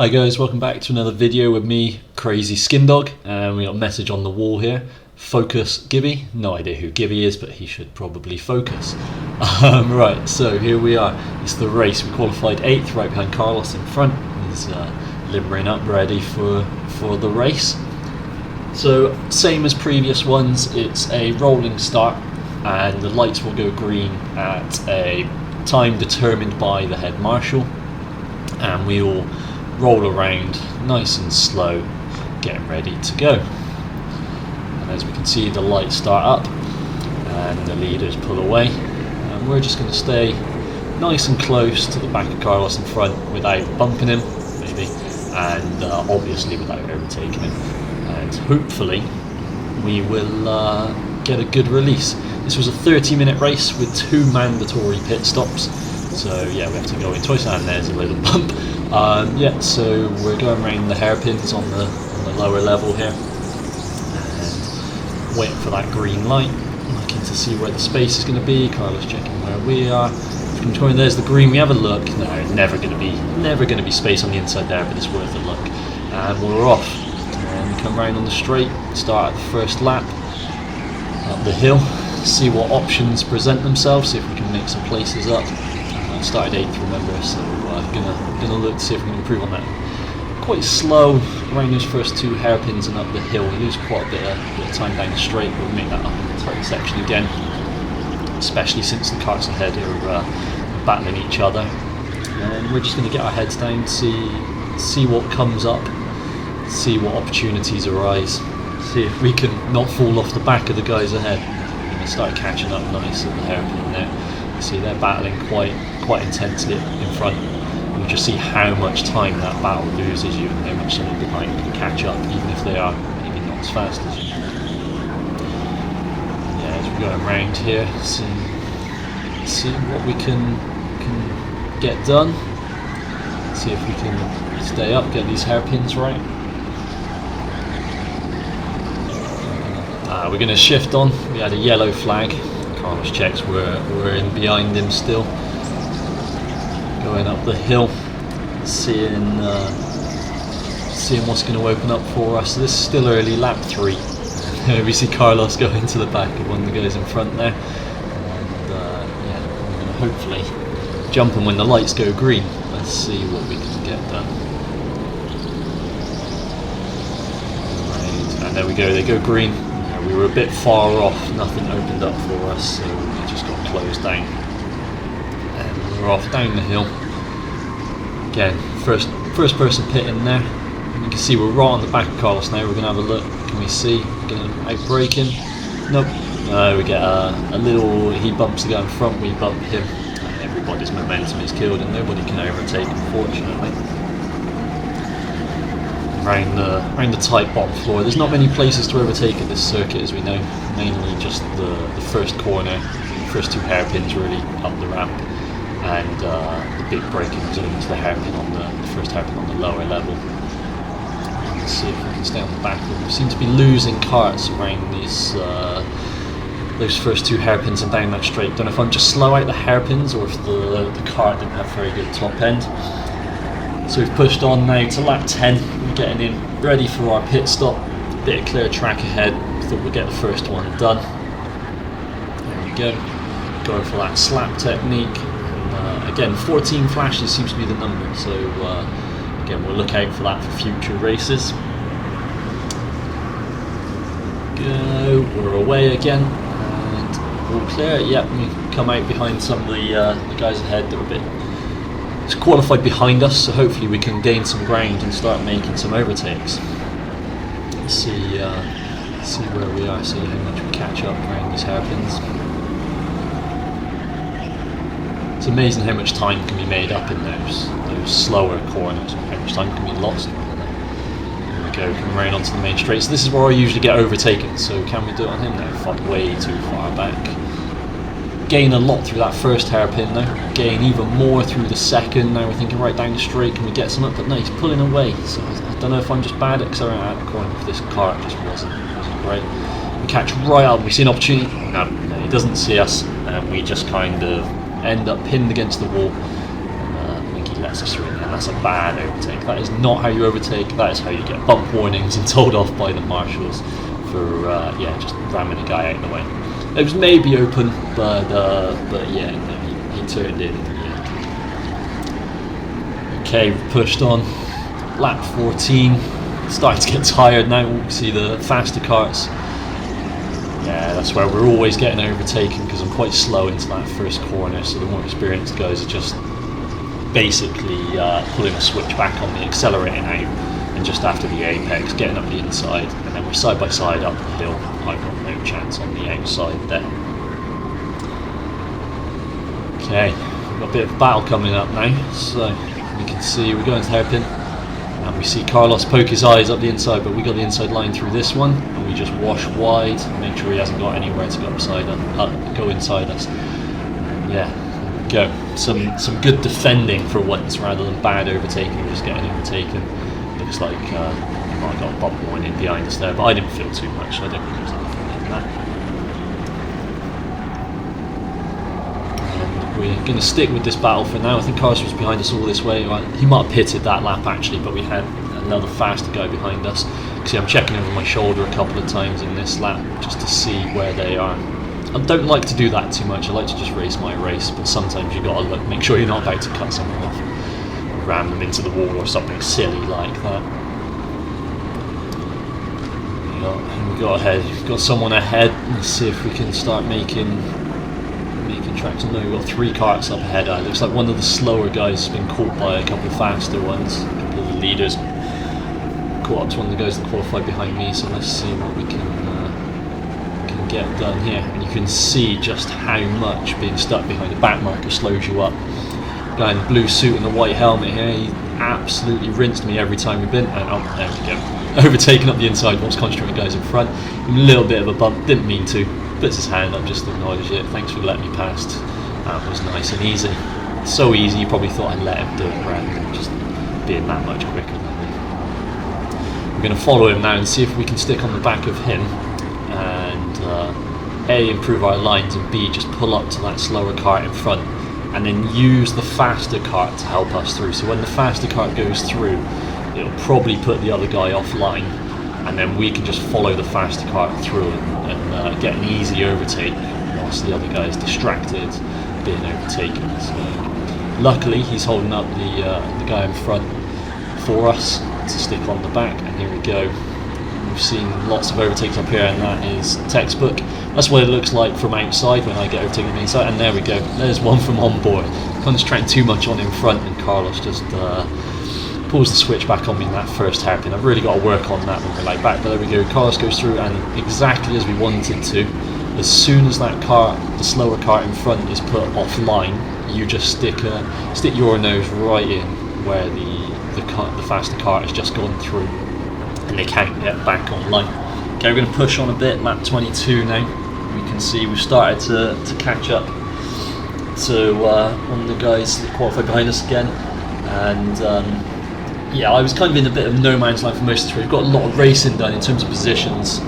Hi guys, welcome back to another video with me, Crazy Skin Dog, and we got a message on the wall here. Focus Gibby. No idea who Gibby is, but he should probably focus. Right, so here we are. It's the race. We qualified 8th, right behind Carlos in front. He's limbering up, ready for the race. So, same as previous ones, it's a rolling start, and the lights will go green at a time determined by the head marshal, and we all roll around nice and slow, getting ready to go. And as we can see, the lights start up and the leaders pull away, and we're just going to stay nice and close to the back of Carlos in front without bumping him, maybe, and obviously without overtaking him, and hopefully we will get a good release. This was a 30-minute race with 2 mandatory pit stops, so yeah, we have to go in twice, and there's a little bump. So we're going around the hairpins on the lower level here, and waiting for that green light, looking to see where the space is going to be. Carlos checking where we are. There's the green. We have a look. No, never going to be space on the inside there, but it's worth a look. And we're off. And we come round on the straight. Start at the first lap up the hill. See what options present themselves. See if we can make some places up. Started 8th, remember, so gonna look to see if we can improve on that. Quite slow around those first 2 hairpins and up the hill. We lose quite a bit of time down the straight, but we make that up in the tight section again, especially since the carts ahead are battling each other. And we're just going to get our heads down, see what comes up, see what opportunities arise, see if we can not fall off the back of the guys ahead. We're going to start catching up nice at the hairpin there. See, they're battling quite intensely in front. You just see how much time that battle loses you, and how much someone behind can catch up, even if they are maybe not as fast as you. Yeah, as we're going around here, see what we can get done. See if we can stay up, get these hairpins right. We're going to shift on. We had a yellow flag. Carlos checks we're in behind him still. Going up the hill, seeing what's going to open up for us. This is still early, lap 3. We see Carlos go into the back of one of the guys in front there. And yeah, we're going to hopefully jump him when the lights go green. Let's see what we can get done. Right, and there we go, they go green. We were a bit far off, nothing opened up for us, so we just got closed down. And we're off down the hill. Again, first person pit in there. And you can see we're right on the back of Carlos now. We're going to have a look. Can we see? Going to outbrake him? Nope. We get a little, he bumps the guy in front, we bump him. Everybody's momentum is killed and nobody can overtake, unfortunately. Around the tight bottom floor. There's not many places to overtake at this circuit, as we know. Mainly just the first corner, the first 2 hairpins really up the ramp, and the big braking zones, the hairpin on the first hairpin on the lower level. Let's see if we can stay on the back. We seem to be losing carts around these those first 2 hairpins and down that straight. Don't know if I'm just slow out the hairpins or if the cart didn't have very good top end. So we've pushed on now to lap 10, we're getting in ready for our pit stop, a bit of clear track ahead, thought we'd get the first one done. There we go, going for that slap technique, and again 14 flashes seems to be the number, so again we'll look out for that for future races. Go, we're away again, and all clear. Yep, we come out behind some of the guys ahead that were a bit qualified behind us, so hopefully we can gain some ground and start making some overtakes. See where we are, see how much we catch up around these hairpins. It's amazing how much time can be made up in those slower corners, how much time can be lost. Here we go, coming around onto the main straight. So this is where I usually get overtaken, so can we do it on him now? Way too far back. Gain a lot through that first hairpin now, gain even more through the second. Now we're thinking right down the straight, can we get some up? But no, he's pulling away, so I don't know if I'm just bad at accelerating out of the corner, if this cart just wasn't great. We catch right up, we see an opportunity, no, he doesn't see us, and we just kind of end up pinned against the wall, and I think he let lets us through, and that's a bad overtake. That is not how you overtake. That is how you get bump warnings and told off by the marshals for just ramming a guy out of the way. It was maybe open, but yeah, no, he turned in. Okay, we've pushed on. Lap 14. Starting to get tired now. We see the faster carts. Yeah, that's where we're always getting overtaken because I'm quite slow into that first corner. So the more experienced guys are just basically pulling a switch back on the accelerating out, and just after the apex, getting up the inside, and then we're side by side up the hill. I've got no chance on the outside there. Okay, we've got a bit of battle coming up now. So we can see we're going to hairpin. And we see Carlos poke his eyes up the inside, but we got the inside line through this one, and we just wash wide, make sure he hasn't got anywhere to go inside us. Yeah, there we go. Some good defending for once, rather than bad overtaking, just getting overtaken. Looks like I might have got a bump warning behind us there, but I didn't feel too much, so I don't think there was anything in that. We're going to stick with this battle for now. I think Carlos was behind us all this way. He might have pitted that lap actually, but we had another faster guy behind us. See, I'm checking over my shoulder a couple of times in this lap just to see where they are. I don't like to do that too much. I like to just race my race, but sometimes you've got to look, make sure you're not about to cut someone off, ram them into the wall or something silly like that. We got ahead. We've got someone ahead. Let's see if we can start making traction. No, we've got 3 carts up ahead. It looks like one of the slower guys has been caught by a couple of faster ones. A couple of the leaders caught up to one of the guys that qualified behind me. So let's see what we can get done here. And you can see just how much being stuck behind a back marker slows you up. Guy in the blue suit and the white helmet here, he absolutely rinsed me every time we've been. And there we go. Overtaken up the inside whilst concentrating guys in front. A little bit of a bump, didn't mean to. Puts his hand up just to acknowledge it. Thanks for letting me past. That was nice and easy. So easy, you probably thought I'd let him do it rather than just being that much quicker than me. We're going to follow him now and see if we can stick on the back of him and A, improve our lines, and B, just pull up to that slower cart in front and then use the faster cart to help us through. So when the faster cart goes through, it'll probably put the other guy offline, and then we can just follow the faster cart through and get an easy overtake whilst the other guy is distracted being overtaken. So luckily he's holding up the guy in front for us to stick on the back, and here we go. We've seen lots of overtakes up here, and that is textbook. That's what it looks like from outside when I get overtaken from inside, and there we go. There's one from on board. Concentrating too much on in front, and Carlos just pulls the switch back on me in that first hairpin. I've really got to work on that when we're like back, but there we go. Carlos goes through, and exactly as we wanted to. As soon as that car, the slower car in front, is put offline, you just stick your nose right in where the faster car has just gone through, and they can't get back online. Okay, we're going to push on a bit. Lap 22 now. We can see we've started to catch up to one of the guys that qualified behind us again, and. Yeah, I was kind of in a bit of no man's land for most of the race. We've got a lot of racing done in terms of positions.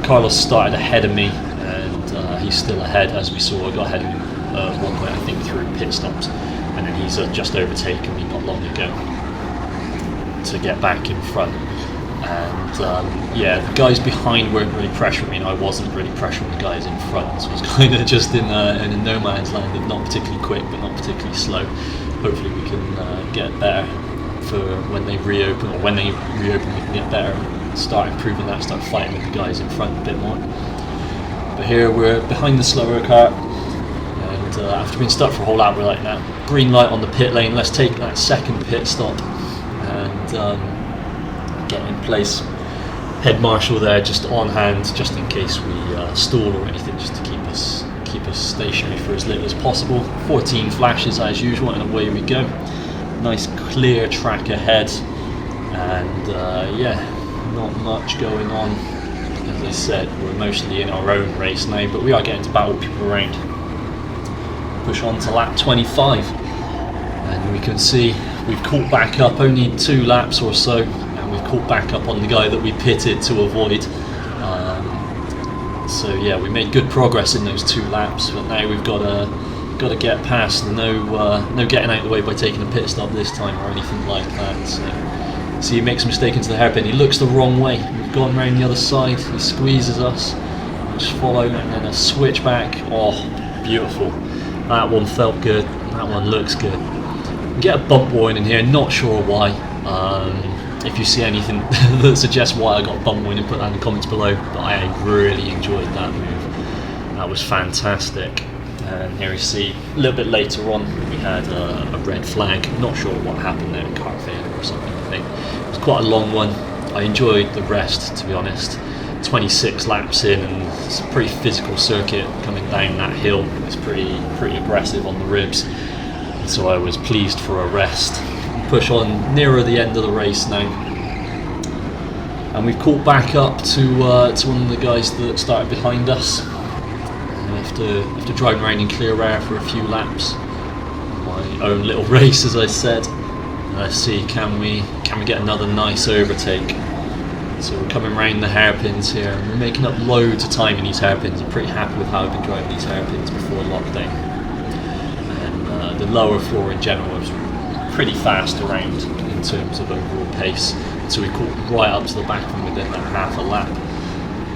Carlos started ahead of me, and he's still ahead, as we saw. I got ahead of him at one point, I think, through pit stops, and then he's just overtaken me not long ago to get back in front. And yeah, the guys behind weren't really pressuring me, and I wasn't really pressuring the guys in front. So I was kind of just in a no man's land of not particularly quick, but not particularly slow. Hopefully we can get better for when they reopen, or when they reopen we can get better and start improving that, start fighting with the guys in front a bit more. But here we're behind the slower car, and after being stuck for a whole lap, we're like, now green light on the pit lane, let's take that second pit stop and get in place. Head marshal there just on hand, just in case we stall or anything, just to keep us stationary for as little as possible. 14 flashes as usual, and away we go. Nice clear track ahead, and yeah, not much going on. As I said, we're mostly in our own race now, but we are getting to battle people around. Push on to lap 25, and we can see we've caught back up, only 2 laps or so, and we've caught back up on the guy that we pitted to avoid. So yeah, we made good progress in those 2 laps, but now we've got to got to get past. No getting out of the way by taking a pit stop this time or anything like that. So he makes a mistake into the hairpin. He looks the wrong way. We've gone round the other side. He squeezes us. Just follow, and then a switch back. Oh, beautiful. That one felt good. That one looks good. We get a bump warning here. Not sure why. If you see anything that suggests why I got a bump warning, put that in the comments below. But I really enjoyed that move. That was fantastic. And here we see a little bit later on we had a red flag. Not sure what happened there, car failure or something. I think it was quite a long one. I enjoyed the rest, to be honest. 26 laps in, and it's a pretty physical circuit coming down that hill. It's pretty aggressive on the ribs, so I was pleased for a rest. Push on nearer the end of the race now, and we've caught back up to one of the guys that started behind us. After driving around in clear air for a few laps, my own little race, as I said. Let's see, can we get another nice overtake? So we're coming round the hairpins here, and we're making up loads of time in these hairpins. I'm pretty happy with how I've been driving these hairpins before lockdown. And the lower floor in general was pretty fast around in terms of overall pace. So we caught right up to the back from within that half a lap.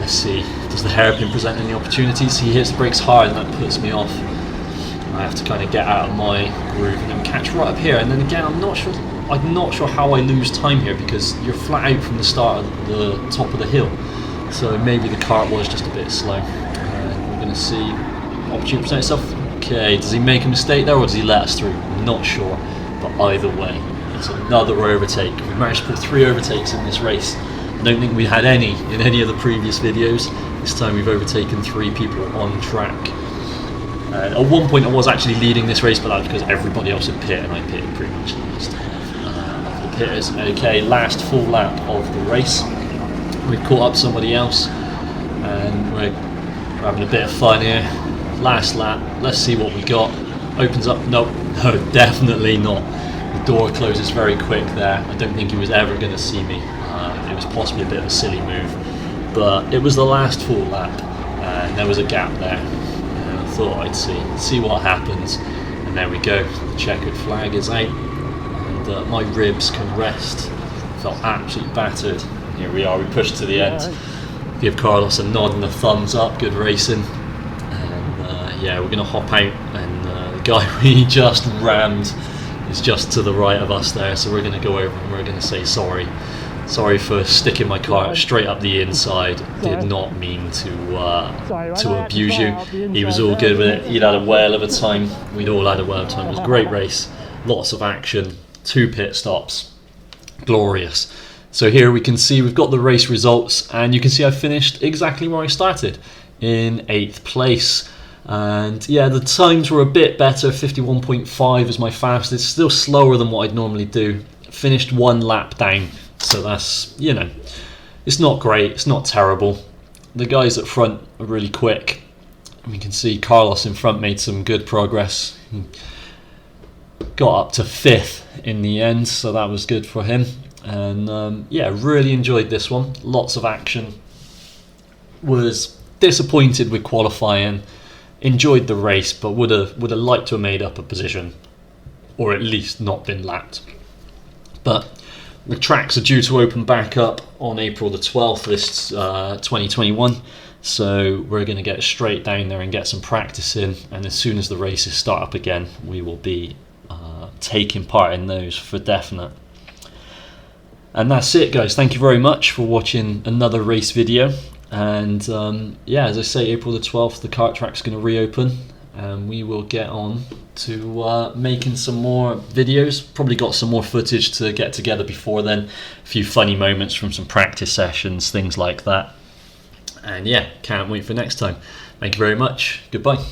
Let's see, does the hairpin present any opportunities? He hits the brakes hard, and that puts me off. I have to kind of get out of my groove and then catch right up here. And then again, I'm not sure how I lose time here, because you're flat out from the start of the top of the hill. So maybe the kart was just a bit slow. We're going to see opportunity present itself. Okay, does he make a mistake there, or does he let us through? I'm not sure, but either way, it's another overtake. We managed to put 3 overtakes in this race. I don't think we had any in any of the previous videos. This time we've overtaken 3 people on track. At one point I was actually leading this race, but that was because everybody else had pit, and I pitted pretty much last of the pitters. Okay, last full lap of the race. We've caught up somebody else, and we're having a bit of fun here. Last lap, let's see what we got. Opens up, no, definitely not. The door closes very quick there. I don't think he was ever going to see me. It was possibly a bit of a silly move, but it was the last full lap, and there was a gap there. I thought I'd see what happens, and there we go. The checkered flag is out, and my ribs can rest. Felt absolutely battered. Here we are. We pushed to the end. Give Carlos a nod and a thumbs up. Good racing. And yeah, we're going to hop out, and the guy we just rammed is just to the right of us there. So we're going to go over and we're going to say sorry. Sorry for sticking my car straight up the inside. Did not mean to abuse you. He was all good with it. He'd had a whale of a time. We'd all had a whale of a time. It was a great race. Lots of action. 2 pit stops. Glorious. So here we can see we've got the race results, and you can see I finished exactly where I started, in 8th place. And yeah, the times were a bit better. 51.5 is my fastest. Still slower than what I'd normally do. Finished 1 lap down. So that's, you know, it's not great, it's not terrible. The guys at front are really quick. We can see Carlos in front made some good progress. Got up to 5th in the end, so that was good for him. And yeah, really enjoyed this one. Lots of action. Was disappointed with qualifying. Enjoyed the race, but would have liked to have made up a position, or at least not been lapped. But the tracks are due to open back up on April the 12th this 2021, so we're going to get straight down there and get some practice in, and as soon as the races start up again, we will be taking part in those for definite. And that's it, guys. Thank you very much for watching another race video. And yeah, as I say, April the 12th, the kart track's going to reopen, and we will get on to making some more videos. Probably got some more footage to get together before then. A few funny moments from some practice sessions, things like that. And yeah, can't wait for next time. Thank you very much. Goodbye.